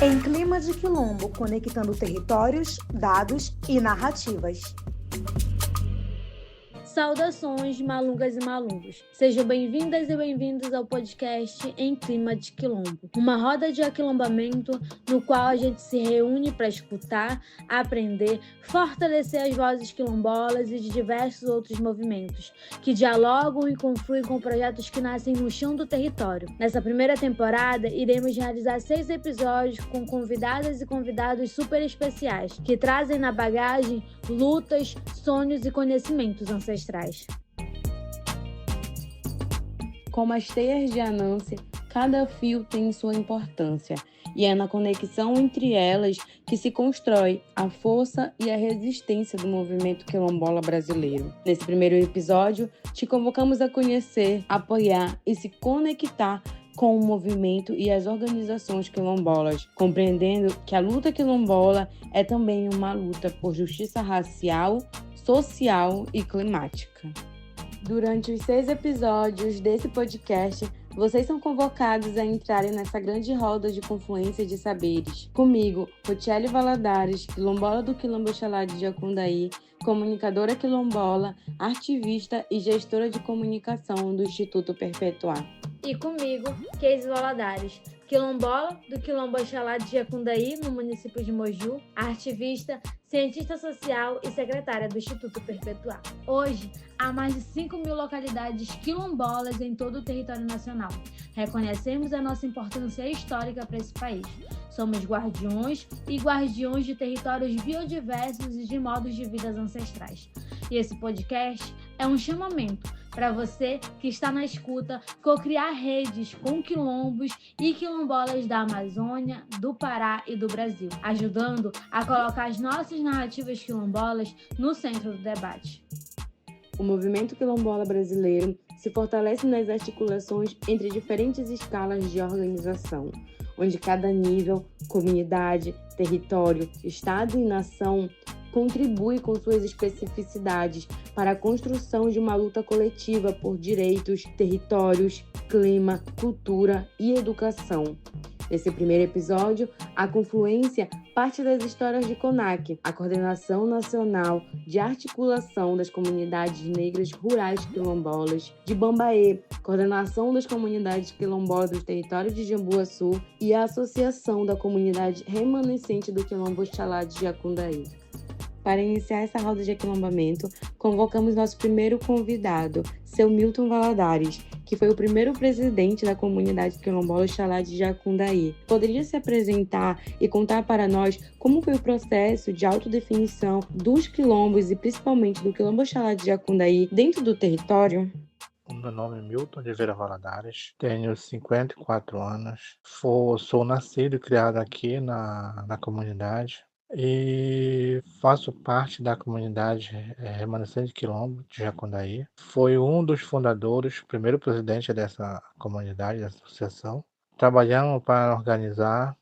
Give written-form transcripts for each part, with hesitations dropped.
Em Clima de Quilombo, conectando territórios, dados e narrativas. Saudações, malungas e malungos. Sejam bem-vindas e bem-vindos ao podcast Em Clima de Quilombo, uma roda de aquilombamento no qual a gente se reúne para escutar, aprender, fortalecer as vozes quilombolas e de diversos outros movimentos, que dialogam e confluem com projetos que nascem no chão do território. Nessa primeira temporada, iremos realizar 6 episódios com convidadas e convidados super especiais, que trazem na bagagem lutas, sonhos e conhecimentos ancestrais. Como as teias de Anansi, cada fio tem sua importância, e é na conexão entre elas que se constrói a força e a resistência do movimento quilombola brasileiro. Nesse primeiro episódio, te convocamos a conhecer, apoiar e se conectar com o movimento e as organizações quilombolas, compreendendo que a luta quilombola é também uma luta por justiça racial, social e climática. Durante os 6 episódios desse podcast, vocês são convocados a entrarem nessa grande roda de confluência de saberes. Comigo, Rotiele Valadares, quilombola do Quilombo Oxalá de Jacundaí, comunicadora quilombola, ativista e gestora de comunicação do Instituto Perpetuar. E comigo, Keise Valadares, quilombola do Quilombo Oxalá de Jacundaí, no município de Moju, ativista, cientista social e secretária do Instituto Perpetuar. Hoje, há mais de 5.000 localidades quilombolas em todo o território nacional. Reconhecemos a nossa importância histórica para esse país. Somos guardiões e guardiões de territórios biodiversos e de modos de vida ancestrais. E esse podcast é um chamamento para você que está na escuta co-criar redes com quilombos e quilombolas da Amazônia, do Pará e do Brasil, ajudando a colocar as nossas narrativas quilombolas no centro do debate. O movimento quilombola brasileiro se fortalece nas articulações entre diferentes escalas de organização, onde cada nível, comunidade, território, estado e nação contribui com suas especificidades para a construção de uma luta coletiva por direitos, territórios, clima, cultura e educação. Nesse primeiro episódio, a confluência parte das histórias de CONAC, a Coordenação Nacional de Articulação das Comunidades Negras Rurais Quilombolas, de Bambaê, Coordenação das Comunidades Quilombolas do Território de Jambuaçu e a Associação da Comunidade Remanescente do Quilombo Oxalá de Jacundaí. Para iniciar essa roda de aquilombamento, convocamos nosso primeiro convidado, seu Milton Valadares, que foi o primeiro presidente da comunidade quilombola Oxalá de Jacundaí. Poderia se apresentar e contar para nós como foi o processo de autodefinição dos quilombos e principalmente do Quilombo Oxalá de Jacundaí dentro do território? Meu nome é Milton Oliveira Valadares, tenho 54 anos, sou nascido e criado aqui na comunidade. E faço parte da comunidade remanescente de Quilombo de Jacundaí. Foi um dos fundadores, primeiro presidente dessa comunidade, dessa associação. Trabalhamos para organizar.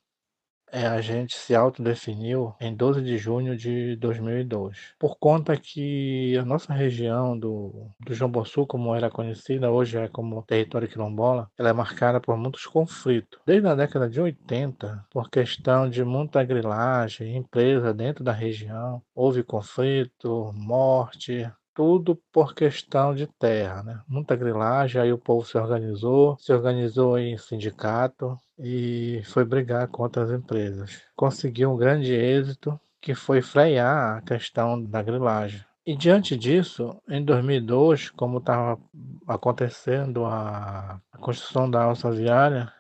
A gente se autodefiniu em 12 de junho de 2002, por conta que a nossa região do Jambuaçu, como era conhecida, hoje é como território quilombola, ela é marcada por muitos conflitos. Desde a década de 80, por questão de muita grilagem, empresa dentro da região, houve conflito, morte, tudo por questão de terra, né? Muita grilagem, aí o povo se organizou em sindicato e foi brigar contra as empresas. Conseguiu um grande êxito, que foi frear a questão da grilagem. E diante disso, em 2002, como estava acontecendo a construção da alça viária,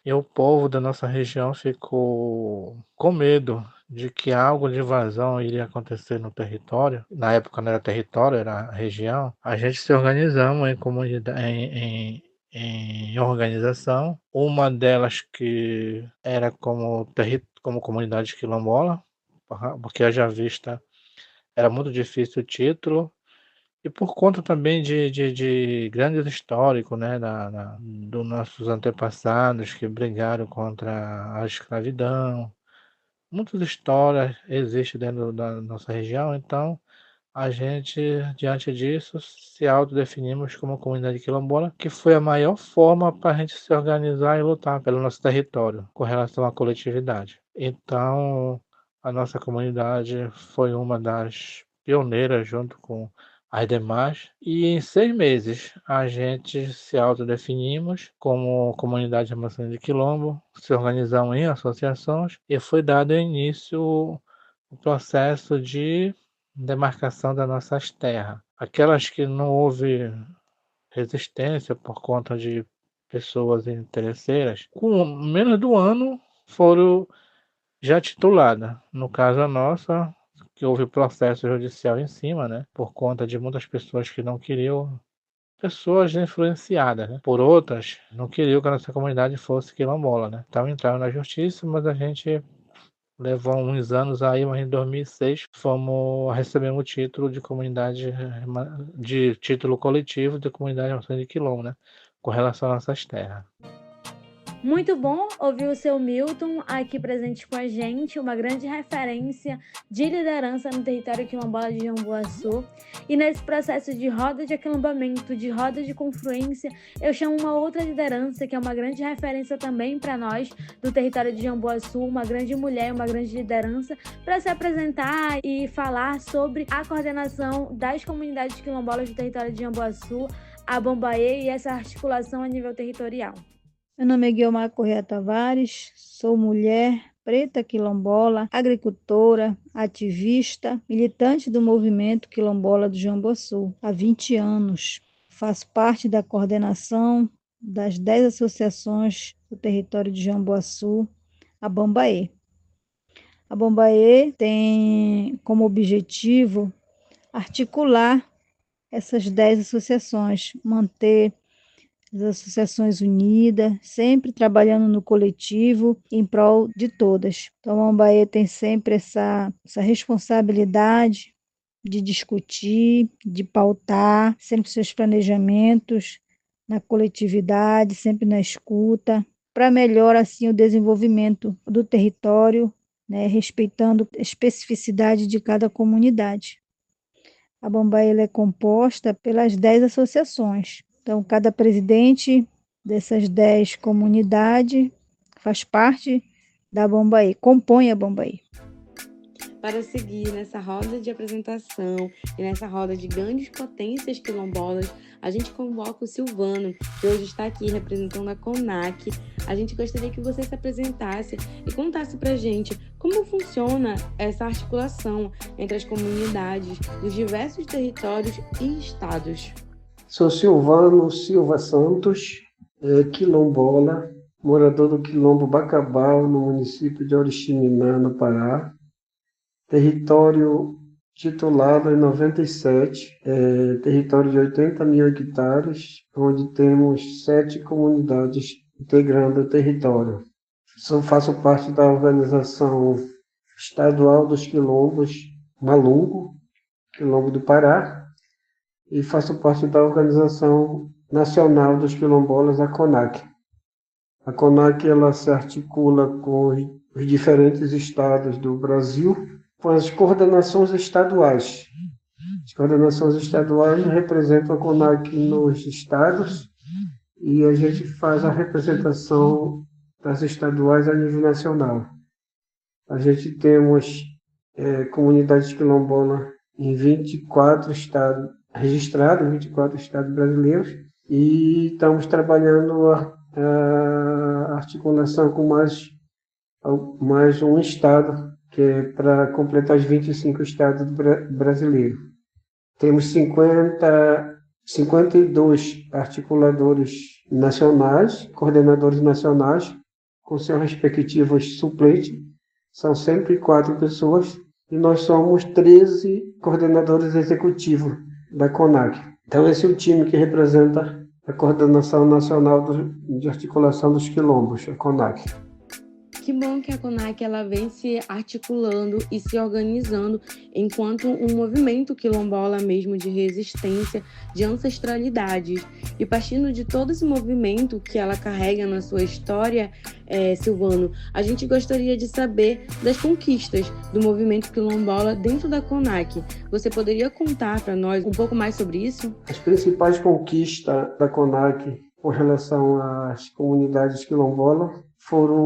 e o povo da nossa região ficou com medo de que algo de invasão iria acontecer no território. Na época não era território, era região. A gente se organizamos em comunidade, em organização. Uma delas que era como comunidade quilombola, porque haja vista era muito difícil o título. E por conta também de grandes históricos, né, dos nossos antepassados que brigaram contra a escravidão. Muitas histórias existem dentro da nossa região, então a gente, diante disso, se autodefinimos como comunidade quilombola, que foi a maior forma para a gente se organizar e lutar pelo nosso território com relação à coletividade. Então, a nossa comunidade foi uma das pioneiras junto com as demais, e em 6 meses a gente se autodefinimos como comunidade amazônica de Quilombo, se organizamos em associações e foi dado início o processo de demarcação das nossas terras. Aquelas que não houve resistência por conta de pessoas interesseiras, com menos de um ano foram já tituladas. No caso a nossa, que houve processo judicial em cima, né? Por conta de muitas pessoas que não queriam, pessoas influenciadas, né? Por outras, não queriam que a nossa comunidade fosse quilombola, né? Então entraram na justiça, mas a gente levou uns anos aí, mas em 2006 recebemos o título de comunidade, de título coletivo de comunidade amazônica de Quilombo, né? Com relação às nossas terras. Muito bom ouvir o seu Milton aqui presente com a gente, uma grande referência de liderança no território quilombola de Jamboaçu. E nesse processo de roda de aquilombamento, de roda de confluência, eu chamo uma outra liderança que é uma grande referência também para nós do território de Jamboaçu, uma grande mulher, uma grande liderança, para se apresentar e falar sobre a coordenação das comunidades quilombolas do território de Jamboaçu, a Bombaê e essa articulação a nível territorial. Meu nome é Guiomar Correia Tavares, sou mulher, preta quilombola, agricultora, ativista, militante do movimento quilombola do Jamboaçu há 20 anos. Faço parte da coordenação das 10 associações do território de Jamboaçu, a Bombaê. A Bombaê tem como objetivo articular essas 10 associações, manter as associações unidas, sempre trabalhando no coletivo, em prol de todas. Então, a Bombaê tem sempre essa responsabilidade de discutir, de pautar, sempre seus planejamentos na coletividade, sempre na escuta, para melhor, assim, o desenvolvimento do território, né, respeitando a especificidade de cada comunidade. A Bombaê é composta pelas 10 associações. Então, cada presidente dessas 10 comunidades faz parte da Bombaê, compõe a Bombaê. Para seguir nessa roda de apresentação e nessa roda de grandes potências quilombolas, a gente convoca o Silvano, que hoje está aqui representando a CONAC. A gente gostaria que você se apresentasse e contasse para a gente como funciona essa articulação entre as comunidades dos diversos territórios e estados. Sou Silvano Silva Santos, quilombola, morador do Quilombo Bacabal, no município de Oriximiná, no Pará. Território titulado em 97, território de 80 mil hectares, onde temos 7 comunidades integrando o território. Faço parte da organização estadual dos quilombos, Malungo, Quilombo do Pará, e faço parte da Organização Nacional dos Quilombolas, a CONAC. A CONAC ela se articula com os diferentes estados do Brasil, com as coordenações estaduais. As coordenações estaduais representam a CONAC nos estados e a gente faz a representação das estaduais a nível nacional. A gente temos comunidades quilombolas em 24 estados, registrados em 24 estados brasileiros, e estamos trabalhando a articulação com mais um estado, que é para completar os 25 estados brasileiros. Temos 52 articuladores nacionais, coordenadores nacionais, com seus respectivos suplentes. São sempre 4 pessoas, e nós somos 13 coordenadores executivos da CONAC. Então, esse é o time que representa a Coordenação Nacional de Articulação dos Quilombos, a CONAC. Que bom que a CONAC ela vem se articulando e se organizando enquanto um movimento quilombola mesmo de resistência, de ancestralidades. E partindo de todo esse movimento que ela carrega na sua história, Silvano, a gente gostaria de saber das conquistas do movimento quilombola dentro da CONAC. Você poderia contar para nós um pouco mais sobre isso? As principais conquistas da CONAC com relação às comunidades quilombolas foram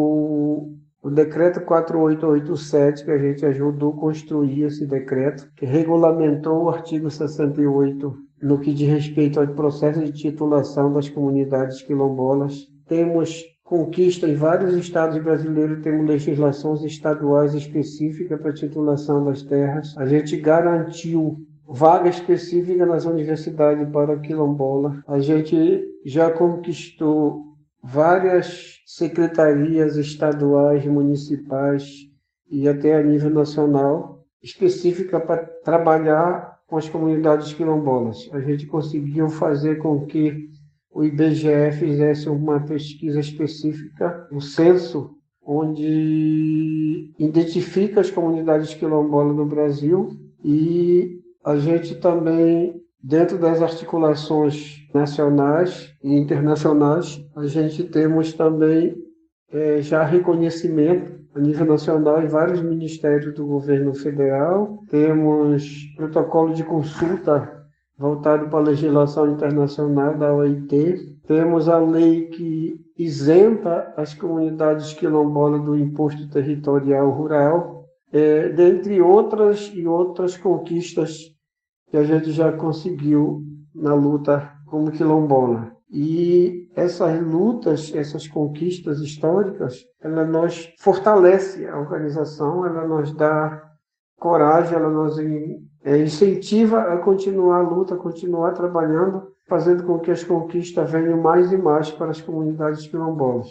o decreto 4887, que a gente ajudou a construir esse decreto, que regulamentou o artigo 68 no que diz respeito ao processo de titulação das comunidades quilombolas. Temos conquista em vários estados brasileiros, temos legislações estaduais específicas para a titulação das terras. A gente garantiu vaga específica nas universidades para quilombola. A gente já conquistou várias secretarias estaduais, municipais e até a nível nacional, específica para trabalhar com as comunidades quilombolas. A gente conseguiu fazer com que o IBGE fizesse uma pesquisa específica, um censo, onde identifica as comunidades quilombolas do Brasil, e a gente também, dentro das articulações nacionais e internacionais, a gente temos também já reconhecimento a nível nacional em vários ministérios do governo federal. Temos protocolo de consulta voltado para a legislação internacional da OIT. Temos a lei que isenta as comunidades quilombolas do imposto territorial rural, dentre outras conquistas que a gente já conseguiu na luta como quilombola. E essas lutas, essas conquistas históricas, ela nos fortalece a organização, ela nos dá coragem, ela nos incentiva a continuar a luta, a continuar trabalhando, fazendo com que as conquistas venham mais e mais para as comunidades quilombolas.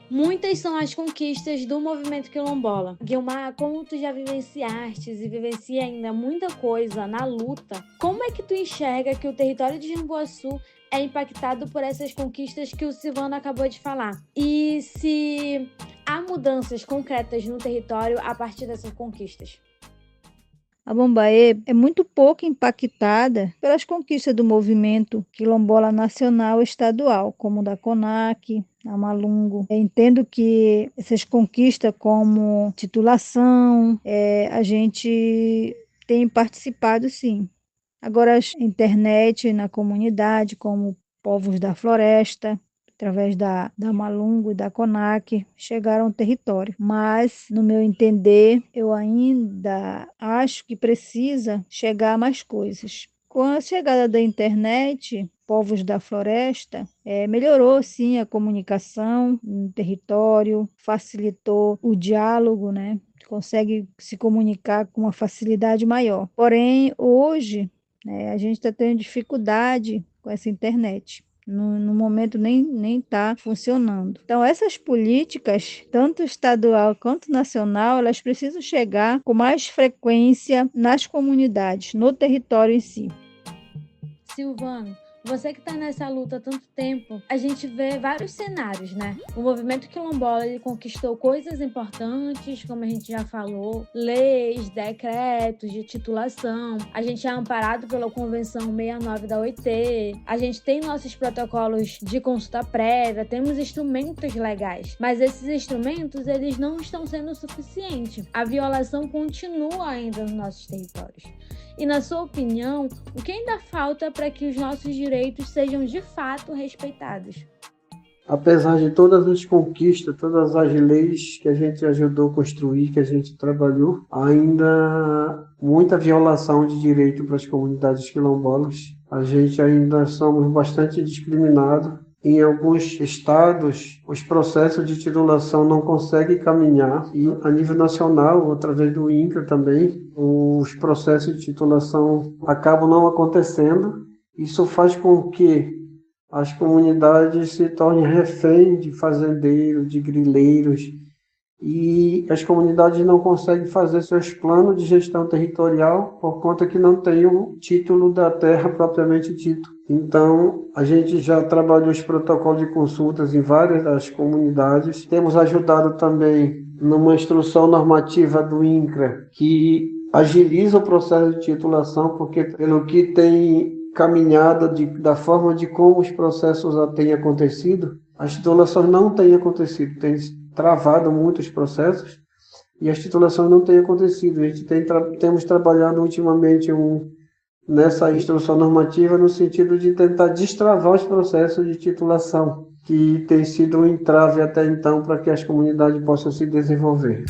Muitas são as conquistas do movimento quilombola. Guilmar, como tu já vivenciastes e vivencia ainda muita coisa na luta, como é que tu enxerga que o território de Jamboaçu é impactado por essas conquistas que o Silvano acabou de falar? E se há mudanças concretas no território a partir dessas conquistas? A Bombaê é muito pouco impactada pelas conquistas do movimento quilombola nacional e estadual, como da CONAC, a Malungo. Eu entendo que essas conquistas como titulação, a gente tem participado sim. Agora, a internet na comunidade, como Povos da Floresta, através da Malungo e da CONAC, chegaram ao território. Mas, no meu entender, eu ainda acho que precisa chegar a mais coisas. Com a chegada da internet, Povos da Floresta, melhorou sim a comunicação no território, facilitou o diálogo, né? Consegue se comunicar com uma facilidade maior. Porém, hoje, a gente está tendo dificuldade com essa internet. No momento nem está funcionando. Então, essas políticas, tanto estadual quanto nacional, elas precisam chegar com mais frequência nas comunidades, no território em si. Silvano, você que está nessa luta há tanto tempo, a gente vê vários cenários, né? O movimento quilombola, ele conquistou coisas importantes, como a gente já falou, leis, decretos de titulação. A gente é amparado pela Convenção 69 da OIT. A gente tem nossos protocolos de consulta prévia, temos instrumentos legais. Mas esses instrumentos, eles não estão sendo suficientes. A violação continua ainda nos nossos territórios. E, na sua opinião, o que ainda falta para que os nossos direitos sejam de fato respeitados? Apesar de todas as conquistas, todas as leis que a gente ajudou a construir, que a gente trabalhou, ainda muita violação de direito para as comunidades quilombolas. A gente ainda somos bastante discriminados. Em alguns estados, os processos de titulação não conseguem caminhar, e a nível nacional, através do INCRA também, os processos de titulação acabam não acontecendo. Isso faz com que as comunidades se tornem refém de fazendeiros, de grileiros, e as comunidades não conseguem fazer seus planos de gestão territorial por conta que não tem o título da terra propriamente dito. Então, a gente já trabalhou os protocolos de consultas em várias das comunidades. Temos ajudado também numa instrução normativa do INCRA, que agiliza o processo de titulação, porque pelo que tem caminhada da forma de como os processos têm acontecido, as titulações não têm acontecido, tem travado muitos processos e as titulações não têm acontecido. A gente temos trabalhado ultimamente nessa instrução normativa no sentido de tentar destravar os processos de titulação, que tem sido um entrave até então para que as comunidades possam se desenvolver.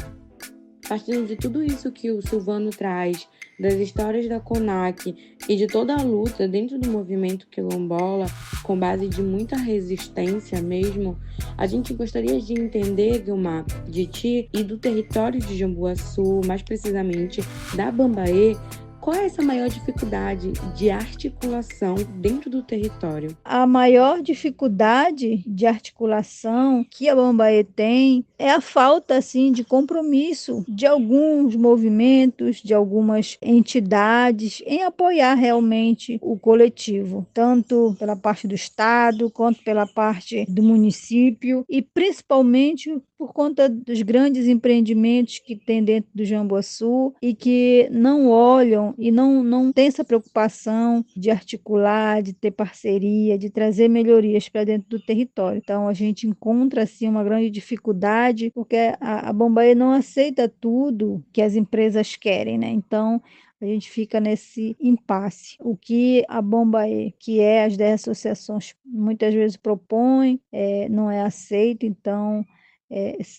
Partindo de tudo isso que o Silvano traz, das histórias da CONAC e de toda a luta dentro do movimento quilombola, com base de muita resistência mesmo, a gente gostaria de entender, Guilmar, de ti e do território de Jambuaçu, mais precisamente da Bambaê, qual é essa maior dificuldade de articulação dentro do território? A maior dificuldade de articulação que a Bambaê tem é a falta assim, de compromisso de alguns movimentos, de algumas entidades em apoiar realmente o coletivo, tanto pela parte do Estado quanto pela parte do município e principalmente por conta dos grandes empreendimentos que tem dentro do Jambuaçu e que não olham e não tem essa preocupação de articular, de ter parceria, de trazer melhorias para dentro do território. Então, a gente encontra assim, uma grande dificuldade, porque a Bambaê não aceita tudo que as empresas querem, né? Então, a gente fica nesse impasse. O que a Bambaê, que é as 10 associações, muitas vezes propõe, não é aceito, então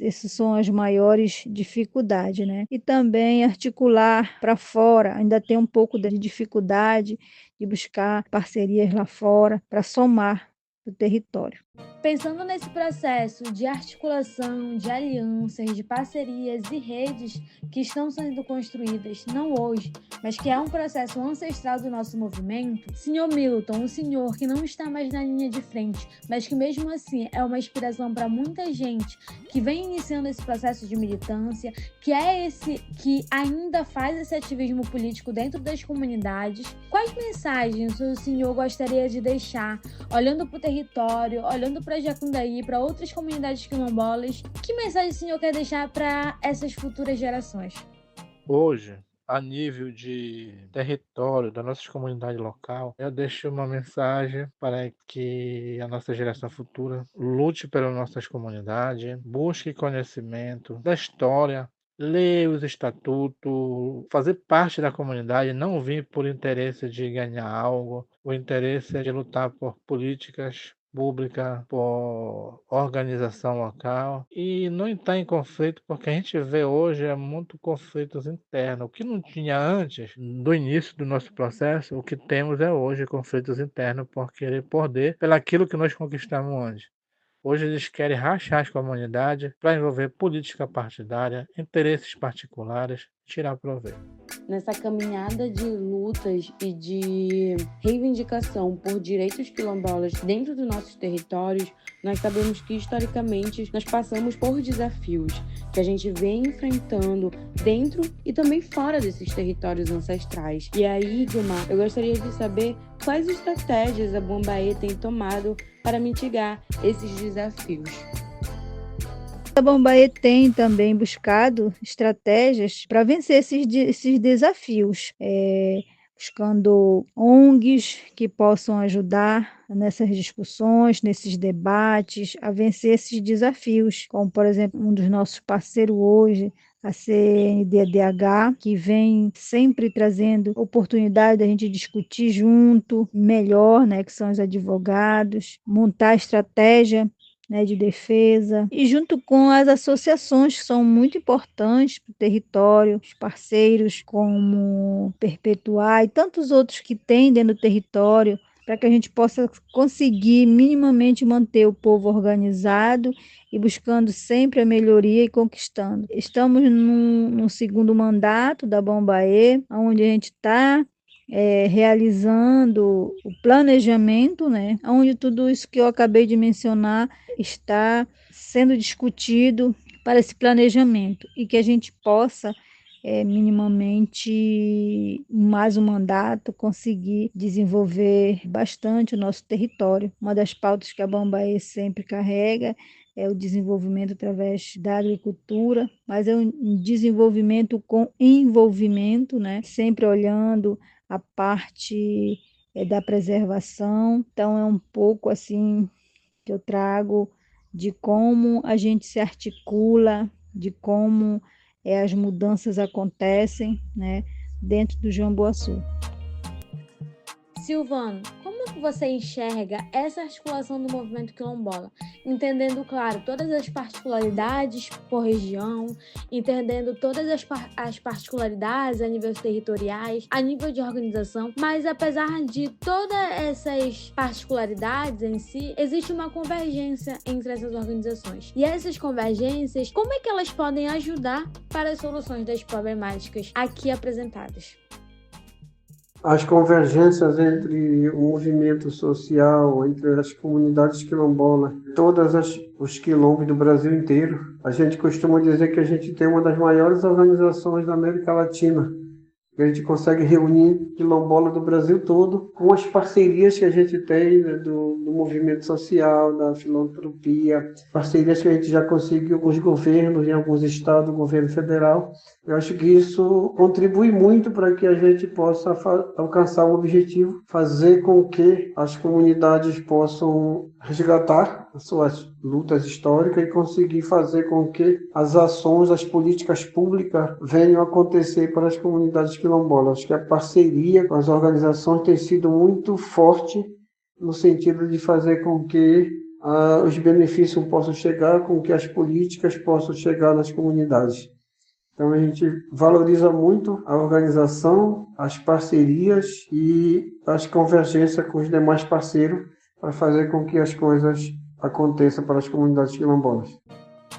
essas são as maiores dificuldades, né? E também articular para fora, ainda tem um pouco de dificuldade de buscar parcerias lá fora para somar o território. Pensando nesse processo de articulação, de alianças, de parcerias e redes que estão sendo construídas não hoje, mas que é um processo ancestral do nosso movimento, Sr. Milton, o senhor que não está mais na linha de frente, mas que mesmo assim é uma inspiração para muita gente que vem iniciando esse processo de militância, que é esse que ainda faz esse ativismo político dentro das comunidades. Quais mensagens o senhor gostaria de deixar, olhando para o território, olhando para Jacundaí, para outras comunidades quilombolas? Que mensagem o senhor quer deixar para essas futuras gerações? Hoje, a nível de território da nossa comunidade local, eu deixo uma mensagem para que a nossa geração futura lute pelas nossas comunidades, busque conhecimento da história, ler os estatutos, fazer parte da comunidade, não vir por interesse de ganhar algo, o interesse é de lutar por políticas pública, por organização local e não entrar em conflito, porque a gente vê hoje muito conflitos internos. O que não tinha antes, do início do nosso processo, o que temos é hoje conflitos internos por querer poder pelaquilo que nós conquistamos antes. Hoje eles querem rachar as comunidades para envolver política partidária, interesses particulares, tirar proveito. Nessa caminhada de lutas e de reivindicação por direitos quilombolas dentro dos nossos territórios, nós sabemos que historicamente nós passamos por desafios que a gente vem enfrentando dentro e também fora desses territórios ancestrais. E aí, Guilmar, eu gostaria de saber quais estratégias a Bambaê tem tomado para mitigar esses desafios. A Bambaê tem também buscado estratégias para vencer esses desafios, buscando ONGs que possam ajudar nessas discussões, nesses debates, a vencer esses desafios, como, por exemplo, um dos nossos parceiros hoje, a CNDDH, que vem sempre trazendo oportunidade da gente discutir junto, melhor, né, que são os advogados, montar estratégia, né, de defesa, e junto com as associações que são muito importantes para o território, os parceiros como Perpetuar e tantos outros que tem dentro do território, para que a gente possa conseguir minimamente manter o povo organizado e buscando sempre a melhoria e conquistando. Estamos num segundo mandato da Bambaê, onde a gente está realizando o planejamento, né, onde tudo isso que eu acabei de mencionar está sendo discutido para esse planejamento e que a gente possa minimamente, mais um mandato, conseguir desenvolver bastante o nosso território. Uma das pautas que a Bambaê sempre carrega é o desenvolvimento através da agricultura, mas é um desenvolvimento com envolvimento, né? Sempre olhando a parte da preservação. Então, é um pouco assim que eu trago de como a gente se articula, de como as mudanças acontecem, né, dentro do Jamboaçu. Silvano, como que você enxerga essa articulação do movimento quilombola? Entendendo, claro, todas as particularidades por região, entendendo todas as particularidades a níveis territoriais, a nível de organização, mas apesar de todas essas particularidades em si, existe uma convergência entre essas organizações. E essas convergências, como é que elas podem ajudar para as soluções das problemáticas aqui apresentadas? As convergências entre o movimento social, entre as comunidades quilombolas, os quilombos do Brasil inteiro. A gente costuma dizer que a gente tem uma das maiores organizações da América Latina. A gente consegue reunir quilombola do Brasil todo com as parcerias que a gente tem, né, do movimento social, da filantropia, parcerias que a gente já conseguiu com os governos, em alguns estados, o governo federal. Eu acho que isso contribui muito para que a gente possa alcançar o objetivo, fazer com que as comunidades possam resgatar as suas lutas históricas e conseguir fazer com que as ações, as políticas públicas venham a acontecer para as comunidades quilombolas. Acho que a parceria com as organizações tem sido muito forte no sentido de fazer com que os benefícios possam chegar, com que as políticas possam chegar nas comunidades. Então a gente valoriza muito a organização, as parcerias e as convergências com os demais parceiros para fazer com que as coisas aconteçam para as comunidades quilombolas.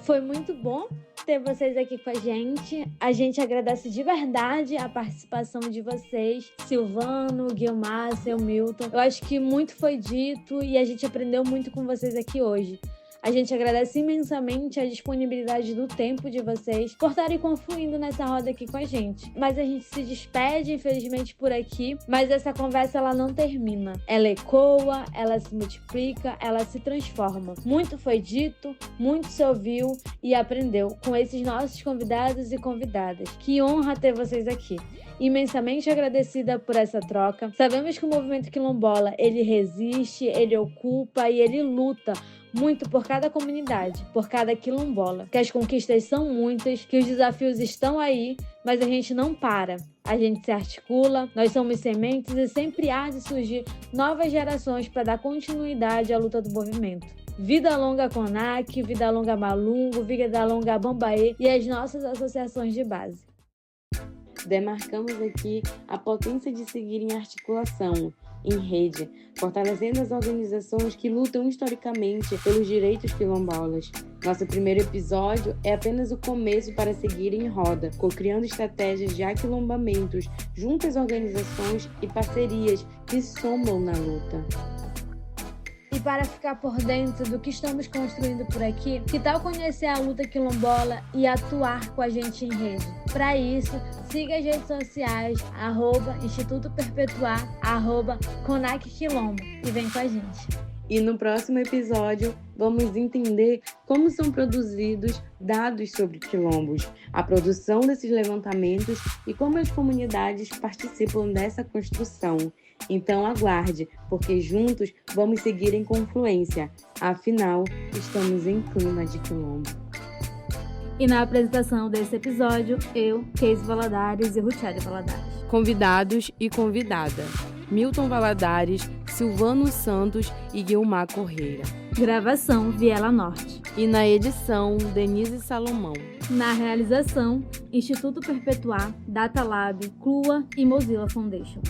Foi muito bom ter vocês aqui com a gente. A gente agradece de verdade a participação de vocês, Silvano, Guilmar, seu Milton. Eu acho que muito foi dito e a gente aprendeu muito com vocês aqui hoje. A gente agradece imensamente a disponibilidade do tempo de vocês por estarem confluindo nessa roda aqui com a gente. Mas a gente se despede, infelizmente, por aqui. Mas essa conversa, ela não termina. Ela ecoa, ela se multiplica, ela se transforma. Muito foi dito, muito se ouviu e aprendeu com esses nossos convidados e convidadas. Que honra ter vocês aqui. Imensamente agradecida por essa troca. Sabemos que o movimento quilombola, ele resiste, ele ocupa e ele luta muito por cada comunidade, por cada quilombola. Que as conquistas são muitas, que os desafios estão aí, mas a gente não para. A gente se articula, nós somos sementes e sempre há de surgir novas gerações para dar continuidade à luta do movimento. Vida longa CONAC, vida longa Malungo, vida longa Bambaê e as nossas associações de base. Demarcamos aqui a potência de seguir em articulação, em rede, fortalecendo as organizações que lutam historicamente pelos direitos quilombolas. Nosso primeiro episódio é apenas o começo para seguir em roda, co-criando estratégias de aquilombamentos junto às organizações e parcerias que somam na luta. E para ficar por dentro do que estamos construindo por aqui, que tal conhecer a luta quilombola e atuar com a gente em rede? Para isso, siga as redes sociais, @Instituto Perpetuar, @CONAC Quilombo e vem com a gente. E no próximo episódio, vamos entender como são produzidos dados sobre quilombos, a produção desses levantamentos e como as comunidades participam dessa construção. Então aguarde, porque juntos vamos seguir em confluência. Afinal, estamos em clima de quilombo. E na apresentação desse episódio, eu, Keise Valadares e Ruchária Valadares. Convidados e convidada: Milton Valadares, Silvano Santos e Guilmar Correia. Gravação Viela Norte. E na edição, Denise Salomão. Na realização, Instituto Perpetuar, Data Lab, CLUA e Mozilla Foundation.